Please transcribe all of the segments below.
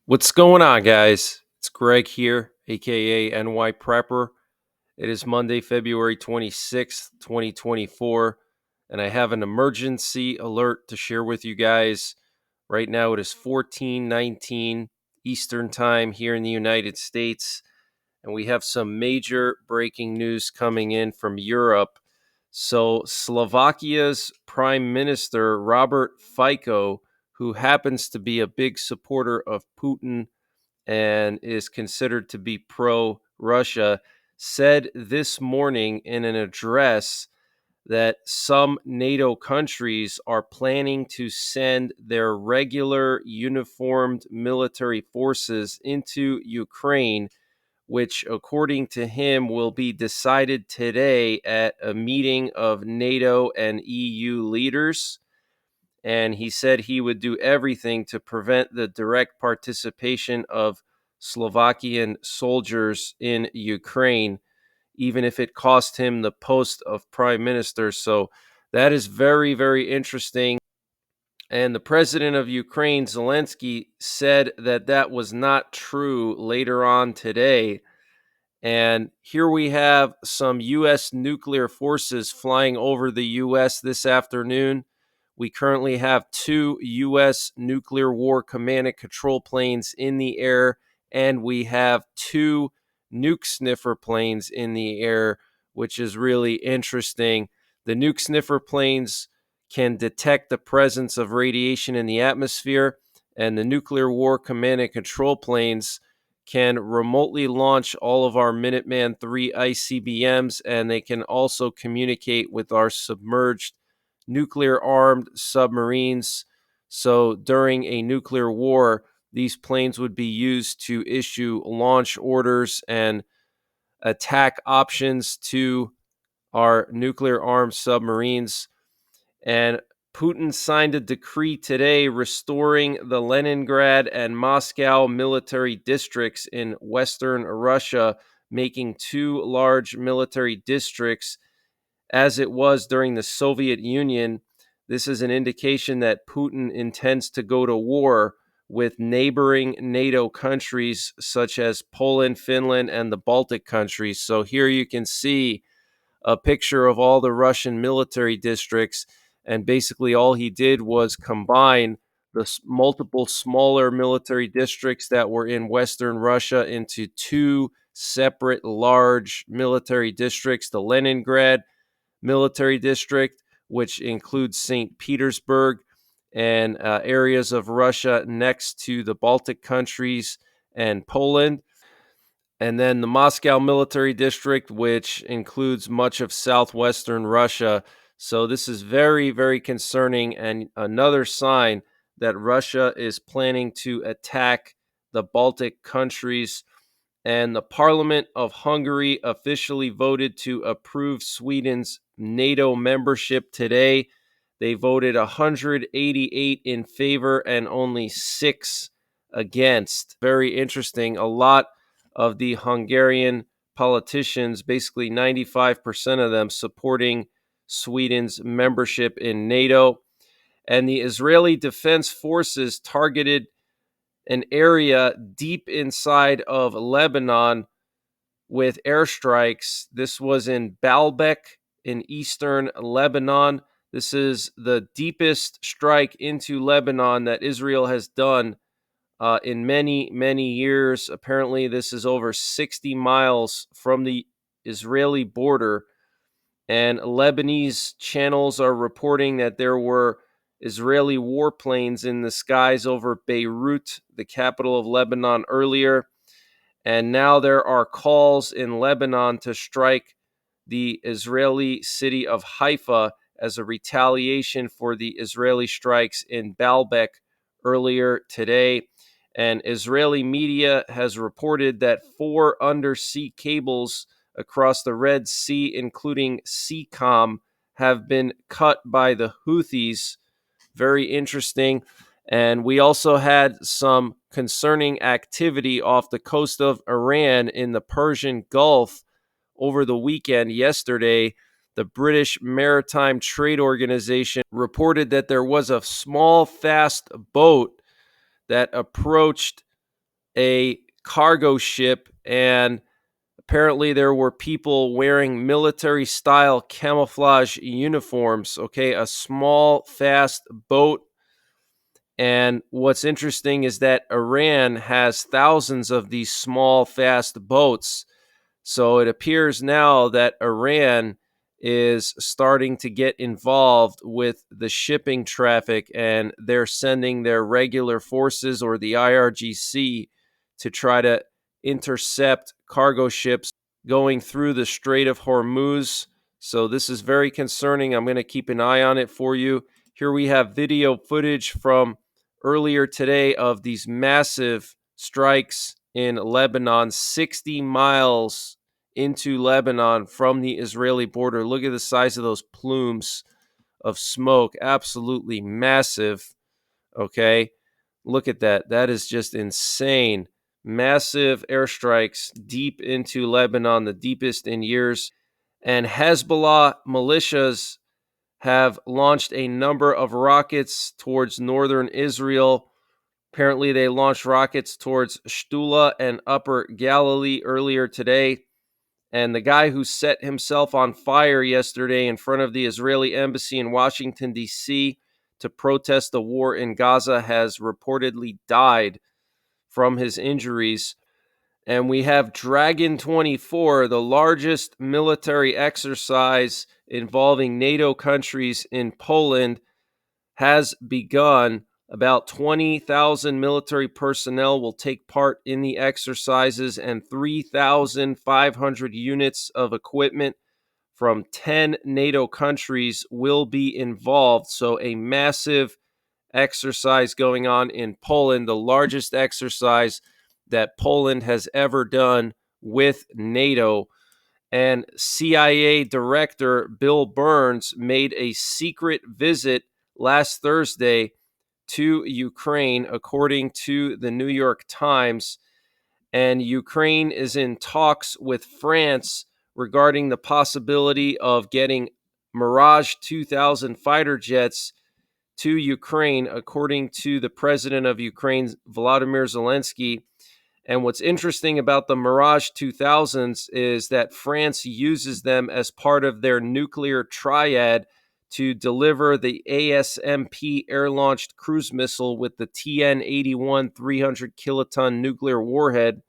What's going on, guys? It's Greg here, aka NYPrepper. It is Monday, February 26th, 2024, and I have an emergency alert to share with you guys. Right now, it is 14:19 Eastern Time here in the United States, and we have some major breaking news coming in from Europe. So, Slovakia's Prime Minister, Robert Fico, who happens to be a big supporter of Putin and is considered to be pro Russia, said this morning in an address that some NATO countries are planning to send their regular uniformed military forces into Ukraine, which, according to him, will be decided today at a meeting of NATO and EU leaders. And he said he would do everything to prevent the direct participation of Slovakian soldiers in Ukraine, even if it cost him the post of prime minister. So that is very, very interesting. And the president of Ukraine, Zelensky, said that that was not true later on today. And here we have some U.S. nuclear forces flying over the U.S. this afternoon. We currently have two U.S. nuclear war command and control planes in the air, and we have two nuke sniffer planes in the air, which is really interesting. The nuke sniffer planes can detect the presence of radiation in the atmosphere, and the nuclear war command and control planes can remotely launch all of our Minuteman III ICBMs, and they can also communicate with our submerged nuclear-armed submarines. So during a nuclear war, these planes would be used to issue launch orders and attack options to our nuclear-armed submarines. And Putin signed a decree today restoring the Leningrad and Moscow military districts in Western Russia, making two large military districts as it was during the Soviet Union. This is an indication that Putin intends to go to war with neighboring NATO countries such as Poland, Finland, and the Baltic countries. So here you can see a picture of all the Russian military districts, and basically all he did was combine the multiple smaller military districts that were in Western Russia into two separate large military districts: the Leningrad military district, which includes St. Petersburg and areas of Russia next to the Baltic countries and Poland, and then the Moscow military district, which includes much of southwestern Russia. So this is very, very concerning, and another sign that Russia is planning to attack the Baltic countries. And the Parliament of Hungary officially voted to approve Sweden's NATO membership today. They voted 188 in favor and only 6 against. Very interesting. A lot of the Hungarian politicians, basically 95% of them, supporting Sweden's membership in NATO. And the Israeli Defense Forces targeted an area deep inside of Lebanon with airstrikes. This was in Baalbek in eastern Lebanon. This is the deepest strike into Lebanon that Israel has done in many, many years. Apparently, this is over 60 miles from the Israeli border. And Lebanese channels are reporting that there were Israeli warplanes in the skies over Beirut, the capital of Lebanon, earlier. And now there are calls in Lebanon to strike the Israeli city of Haifa as a retaliation for the Israeli strikes in Baalbek earlier today. And Israeli media has reported that 4 undersea cables across the Red Sea, including Seacom, have been cut by the Houthis. Very interesting. And we also had some concerning activity off the coast of Iran in the Persian Gulf over the weekend. Yesterday, the British Maritime Trade Organization reported that there was a small, fast boat that approached a cargo ship, and apparently there were people wearing military-style camouflage uniforms, okay? A small, fast boat. And what's interesting is that Iran has thousands of these small, fast boats. So it appears now that Iran is starting to get involved with the shipping traffic, and they're sending their regular forces or the IRGC to try to intercept cargo ships going through the Strait of Hormuz. So this is very concerning. I'm going to keep an eye on it for you. Here we have video footage from earlier today of these massive strikes in Lebanon, 60 miles into Lebanon from the Israeli border. Look at the size of those plumes of smoke. Absolutely massive. Okay. Look at that. That is just insane. Massive airstrikes deep into Lebanon, the deepest in years. And Hezbollah militias have launched a number of rockets towards northern Israel. Apparently, they launched rockets towards Shtula and Upper Galilee earlier today. And the guy who set himself on fire yesterday in front of the Israeli embassy in Washington, D.C., to protest the war in Gaza has reportedly died from his injuries. And we have Dragon 24, the largest military exercise involving NATO countries in Poland, has begun. About 20,000 military personnel will take part in the exercises, and 3,500 units of equipment from 10 NATO countries will be involved. So, a massive exercise going on in Poland, the largest exercise that Poland has ever done with NATO. And CIA Director Bill Burns made a secret visit last Thursday to Ukraine, according to the New York Times. And Ukraine is in talks with France regarding the possibility of getting Mirage 2000 fighter jets to Ukraine, according to the president of Ukraine, Volodymyr Zelensky. And what's interesting about the Mirage 2000s is that France uses them as part of their nuclear triad to deliver the ASMP air-launched cruise missile with the TN-81 300-kiloton nuclear warhead.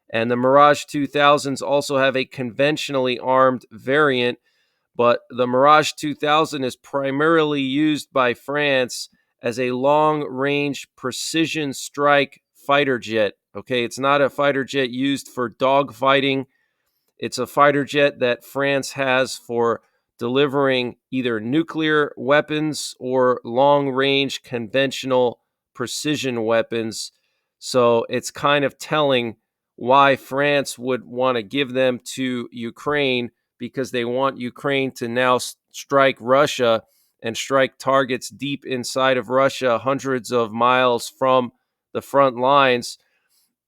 And the Mirage 2000s also have a conventionally armed variant, but the Mirage 2000 is primarily used by France as a long-range precision strike fighter jet. Okay, it's not a fighter jet used for dogfighting. It's a fighter jet that France has for delivering either nuclear weapons or long-range conventional precision weapons. So it's kind of telling why France would want to give them to Ukraine, because they want Ukraine to now strike Russia and strike targets deep inside of Russia, hundreds of miles from the front lines.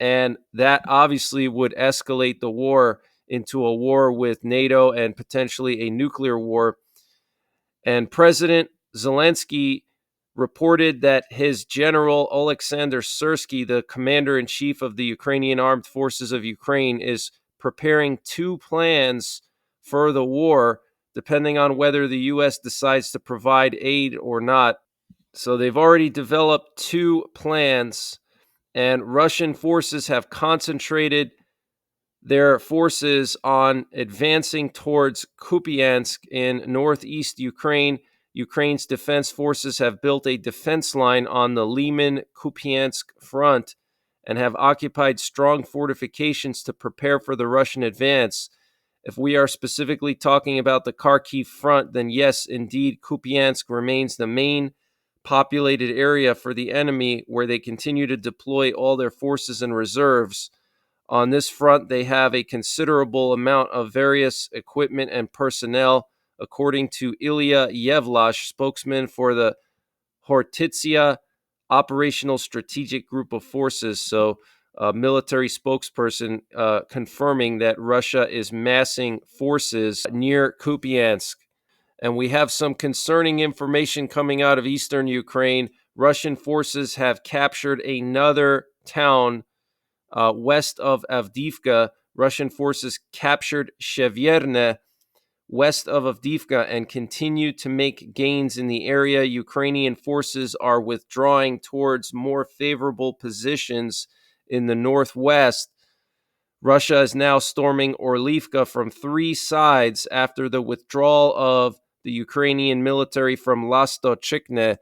And that obviously would escalate the war into a war with NATO and potentially a nuclear war. And President Zelensky reported that his general, Oleksandr Syrsky, the commander-in-chief of the Ukrainian Armed Forces of Ukraine, is preparing two plans for the war, depending on whether the U.S. decides to provide aid or not. So they've already developed two plans, and Russian forces have concentrated their forces on advancing towards Kupiansk in northeast Ukraine. Ukraine's defense forces have built a defense line on the Lyman-Kupiansk front and have occupied strong fortifications to prepare for the Russian advance. If we are specifically talking about the Kharkiv front, then yes, indeed, Kupiansk remains the main populated area for the enemy, where they continue to deploy all their forces and reserves. On this front, they have a considerable amount of various equipment and personnel, according to Ilya Yevlash, spokesman for the Hortitsia Operational Strategic Group of Forces. So, a military spokesperson confirming that Russia is massing forces near Kupiansk. And we have some concerning information coming out of eastern Ukraine. Russian forces have captured another town west of Avdiivka. Russian forces captured Shevierne west of Avdiivka and continue to make gains in the area. Ukrainian forces are withdrawing towards more favorable positions in the northwest. Russia is now storming Orlivka from three sides after the withdrawal of the Ukrainian military from Lastochikne.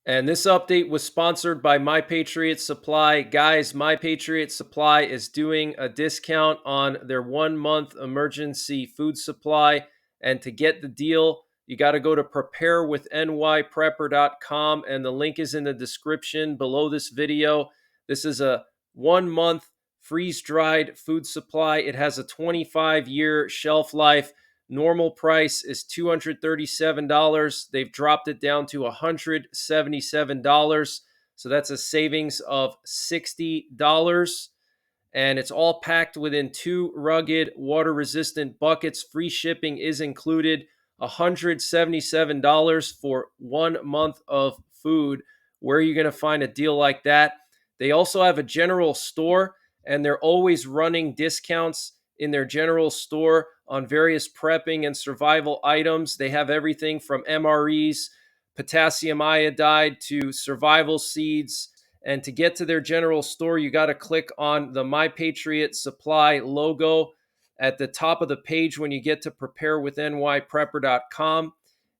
And this update was sponsored by Patriot Supply. Guys, Patriot Supply is doing a discount on their 1 month emergency food supply. And to get the deal, you got to go to preparewithnyprepper.com, and the link is in the description below this video. This is a 1 month freeze-dried food supply. It has a 25-year shelf life. Normal price is $237. They've dropped it down to $177. So that's a savings of $60. And it's all packed within 2 rugged, water-resistant buckets. Free shipping is included. $177 for 1 month of food. Where are you going to find a deal like that? They also have a general store, and they're always running discounts in their general store on various prepping and survival items. They have everything from MREs, potassium iodide, to survival seeds. And to get to their general store, you got to click on the Patriot Supply logo at the top of the page when you get to preparewithnyprepper.com.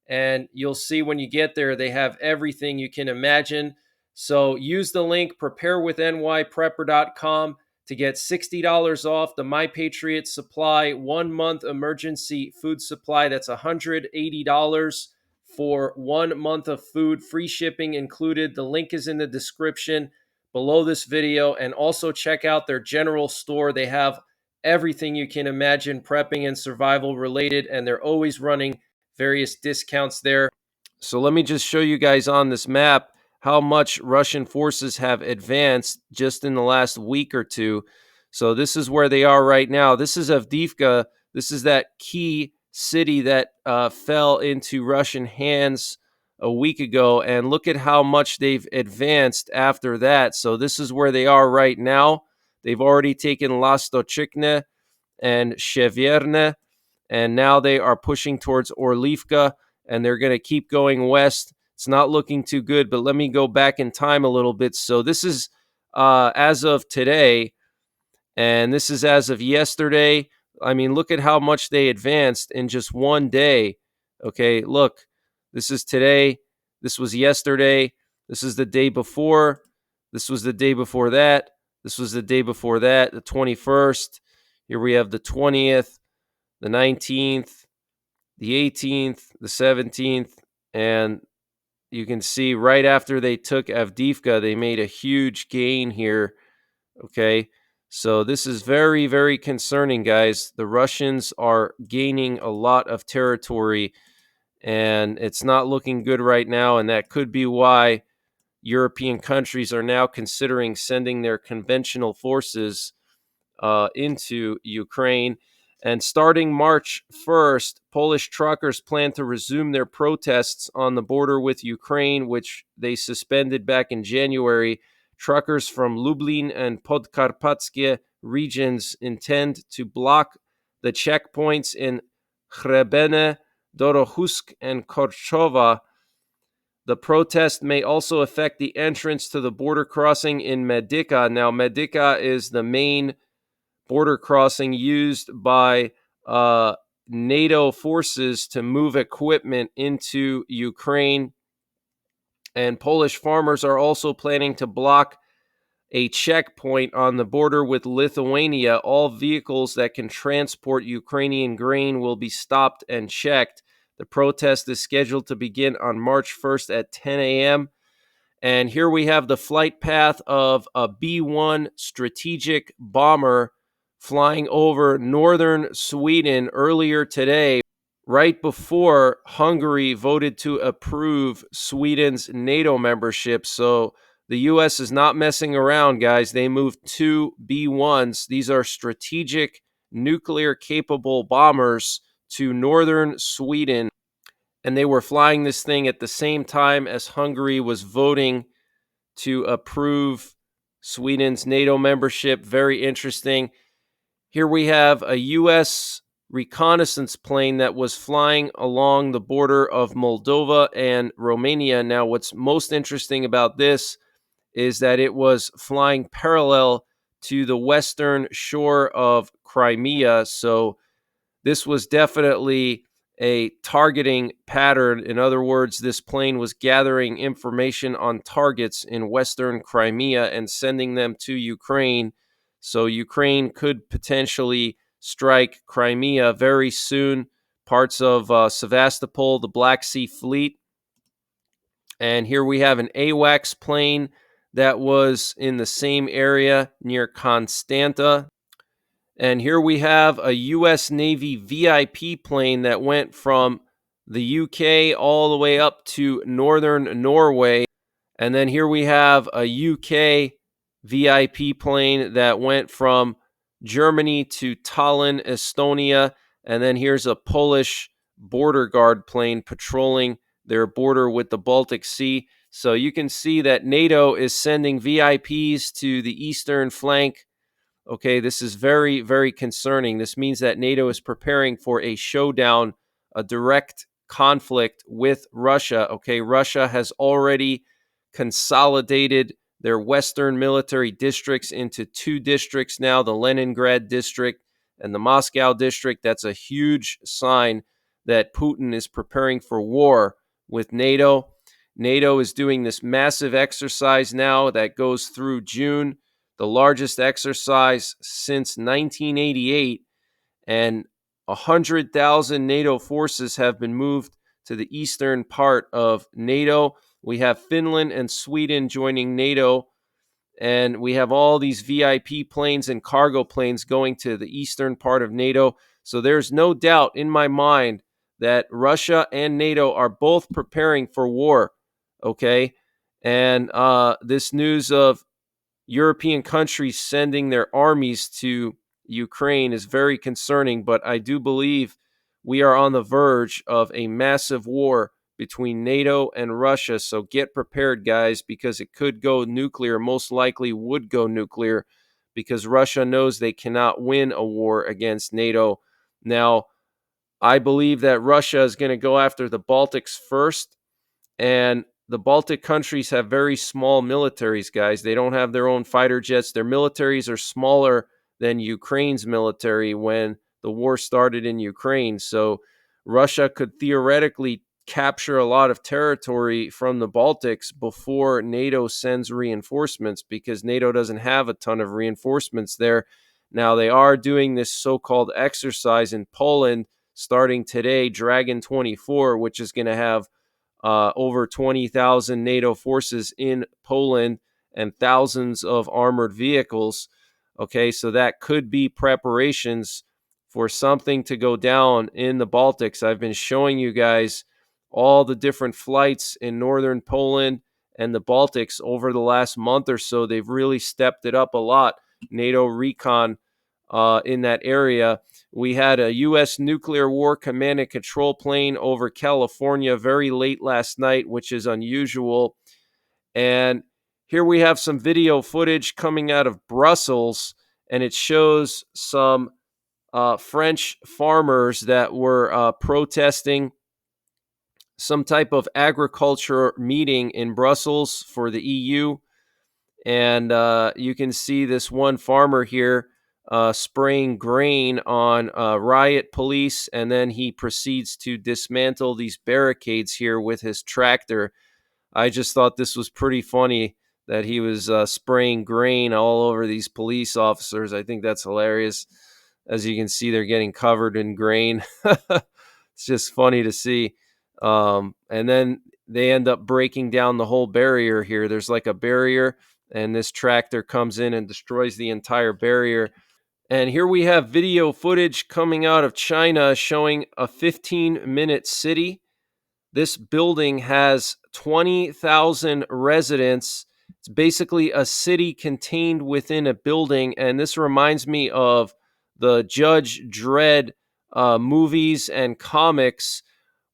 And you'll see when you get there, they have everything you can imagine. So use the link preparewithnyprepper.com to get $60 off the Patriot Supply 1 month emergency food supply. That's $180 for 1 month of food, free shipping included. The link is in the description below this video. And also check out their general store. They have everything you can imagine prepping and survival related, and they're always running various discounts there. So let me just show you guys on this map how much Russian forces have advanced just in the last week or two. So this is where they are right now. This is Avdiivka. This is that key city that fell into Russian hands a week ago. And look at how much they've advanced after that. So this is where they are right now. They've already taken Lastochikne and Shevierne, and now they are pushing towards Orlivka, and they're going to keep going west. It's not looking too good, but let me go back in time a little bit. So this is as of today, and this is as of yesterday. I mean, look at how much they advanced in just one day. Okay, look, this is today. This was yesterday. This is the day before. This was the day before that. This was the day before that, the 21st. Here we have the 20th, the 19th, the 18th, the 17th, and you can see right after they took Avdiivka, they made a huge gain here. Okay, so this is very, very concerning, guys. The Russians are gaining a lot of territory, and it's not looking good right now, and that could be why European countries are now considering sending their conventional forces into Ukraine. And starting March 1st, Polish truckers plan to resume their protests on the border with Ukraine, which they suspended back in January. Truckers from Lublin and Podkarpatskie regions intend to block the checkpoints in Hrebene, Dorohusk, and Korchova. The protest may also affect the entrance to the border crossing in Medica. Now, Medica is the main border crossing used by NATO forces to move equipment into Ukraine. And Polish farmers are also planning to block a checkpoint on the border with Lithuania. All vehicles that can transport Ukrainian grain will be stopped and checked. The protest is scheduled to begin on March 1st at 10 a.m. And here we have the flight path of a B-1 strategic bomber flying over northern Sweden earlier today, right before Hungary voted to approve Sweden's NATO membership. So the U.S. is not messing around, guys. They moved 2 B-1s. These are strategic nuclear-capable bombers to northern Sweden, and they were flying this thing at the same time as Hungary was voting to approve Sweden's NATO membership, very interesting. Here we have a U.S. reconnaissance plane that was flying along the border of Moldova and Romania. Now, what's most interesting about this is that it was flying parallel to the western shore of Crimea. So this was definitely a targeting pattern. In other words, this plane was gathering information on targets in western Crimea and sending them to Ukraine. So Ukraine could potentially strike Crimea very soon, parts of Sevastopol, the Black Sea Fleet. And here we have an AWACS plane that was in the same area near Constanta. And here we have a U.S. Navy VIP plane that went from the UK all the way up to northern Norway. And then here we have a UK VIP plane that went from Germany to Tallinn, Estonia. And then here's a Polish border guard plane patrolling their border with the Baltic Sea. So you can see that NATO is sending VIPs to the eastern flank. Okay, this is very, very concerning. This means that NATO is preparing for a showdown, a direct conflict with Russia. Okay, Russia has already consolidated their Western military districts into two districts now, the Leningrad district and the Moscow district. That's a huge sign that Putin is preparing for war with NATO. NATO is doing this massive exercise now that goes through June, the largest exercise since 1988, and 100,000 NATO forces have been moved to the eastern part of NATO. We have Finland and Sweden joining NATO, and we have all these VIP planes and cargo planes going to the eastern part of NATO. So there's no doubt in my mind that Russia and NATO are both preparing for war, okay? And this news of European countries sending their armies to Ukraine is very concerning, but I do believe we are on the verge of a massive war between NATO and Russia. So get prepared, guys, because it could go nuclear, most likely would go nuclear, because Russia knows they cannot win a war against NATO. Now, I believe that Russia is going to go after the Baltics first, and the Baltic countries have very small militaries, guys. They don't have their own fighter jets. Their militaries are smaller than Ukraine's military when the war started in Ukraine. So Russia could theoretically capture a lot of territory from the Baltics before NATO sends reinforcements, because NATO doesn't have a ton of reinforcements there. Now, they are doing this so-called exercise in Poland starting today, Dragon 24, which is going to have over 20,000 NATO forces in Poland and thousands of armored vehicles. Okay, so that could be preparations for something to go down in the Baltics. I've been showing you guys all the different flights in northern Poland and the Baltics over the last month or so. They've really stepped it up a lot. NATO recon in that area. We had a U.S. nuclear war command and control plane over California very late last night, which is unusual. And here we have some video footage coming out of Brussels, and it shows some French farmers that were protesting some type of agriculture meeting in Brussels for the EU. And you can see this one farmer here spraying grain on riot police, and then he proceeds to dismantle these barricades here with his tractor. I just thought this was pretty funny that he was spraying grain all over these police officers. I think that's hilarious. As you can see, they're getting covered in grain. It's just funny to see. And then they end up breaking down the whole barrier here. There's like a barrier, and this tractor comes in and destroys the entire barrier. And here we have video footage coming out of China showing a 15-minute city. This building has 20,000 residents. It's basically a city contained within a building. And this reminds me of the Judge Dredd movies and comics,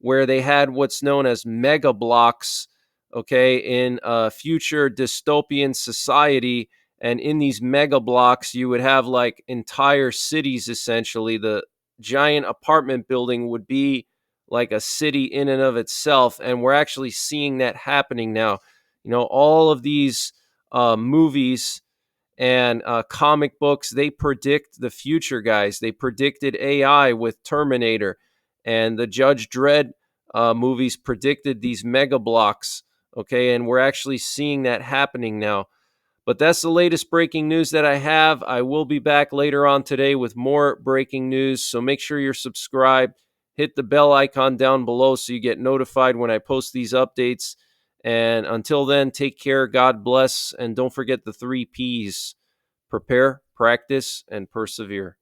where they had what's known as mega blocks, okay, in a future dystopian society. And in these mega blocks, you would have like entire cities essentially. The giant apartment building would be like a city in and of itself. And we're actually seeing that happening now. All of these movies and comic books, they predict the future, guys. They predicted AI with Terminator, and the Judge Dredd movies predicted these mega blocks. Okay, and we're actually seeing that happening now. But that's the latest breaking news that I have. I will be back later on today with more breaking news. So make sure you're subscribed. Hit the bell icon down below so you get notified when I post these updates. And until then, take care. God bless. And don't forget the 3 Ps: prepare, practice, and persevere.